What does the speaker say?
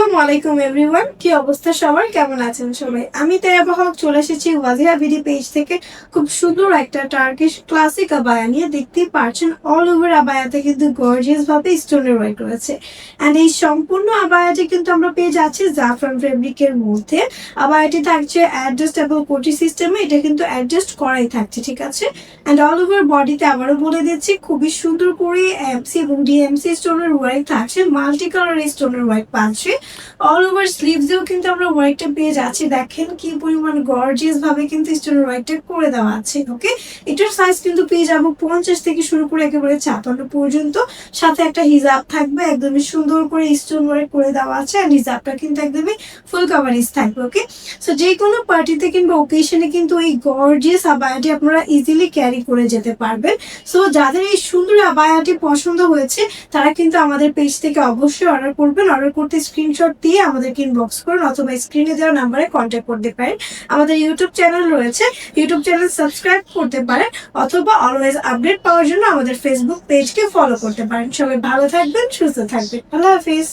আসসালামু আলাইকুম এভরিওয়ান, কি অবস্থা সবার, কেমন আছেন সবাই? আমি তাইবা হক চলে এসেছি ওয়াজিহা বিডি পেজ থেকে খুব সুন্দর একটা টার্কিশ ক্লাসিক আবায়া নিয়ে। দেখতেই পারছেন অল ওভার আবায়াতে কিন্তু গর্জিয়াস ভাবে স্টোনের ওয়ার্ক রয়েছে। অ্যান্ড এই সম্পূর্ণ আবায়াটি কিন্তু আমরা পেয়ে যাচ্ছি জাফরান ফেব্রিকের মধ্যে। আবায়াটি থাকছে অ্যাডজাস্টেবল কোটি সিস্টেমে, এটা কিন্তু অ্যাডজাস্ট করাই থাকছে, ঠিক আছে। অ্যান্ড অল ওভার বডিতে আবারও বলে দিচ্ছি খুবই সুন্দর করে এমসি এবং ডিএমসি স্টোনের ওয়ার্ক থাকছে, মাল্টি কালার স্টোনের ওয়ার্ক পাচ্ছি। অল ওভার স্লিভসেও কিন্তু আমরা ওয়ার্কটা পেয়ে যাচ্ছি। দেখেন কি পরিমাণ গর্জিয়াস ভাবে কিন্তু স্টোনের ওয়ার্কটা করে দেওয়া আছে। ওকে, এটার সাইজ কিন্তু পেয়ে যাবো 50 থেকে শুরু করে একেবারে 56 পর্যন্ত। সাথে একটা হিজাব থাকবে, একদমই সুন্দর করে স্টোন ওয়ার্ক করে দেওয়া আছে। আর হিজাবটা কিন্তু একদমই ফুল কাভারেজ থাকবে। ওকে, সো যে কোনো পার্টিতে কিংবা ওকেশনে কিন্তু এই গর্জিয়াস আবায়াটি আপনারা ইজিলি ক্যারি করে যেতে পারবেন। সো যাদের এই সুন্দর আবায়াটি পছন্দ হয়েছে তারা কিন্তু আমাদের পেজ থেকে অবশ্যই অর্ডার করবেন। অর্ডার করতে স্ক্রিনশট দিয়ে আমাদেরকে ইনবক্স করুন অথবা স্ক্রিনে দেওয়া নাম্বারে কন্ট্যাক্ট করতে পারেন। আমাদের ইউটিউব চ্যানেল রয়েছে, ইউটিউব চ্যানেল সাবস্ক্রাইব করতে পারেন অথবা অলওয়েজ আপডেট পাওয়ার জন্য আমাদের ফেসবুক পেজকে ফলো করতে পারেন। সবাই ভালো থাকবেন, সুস্থ থাকবেন। আল্লাহ হাফিজ।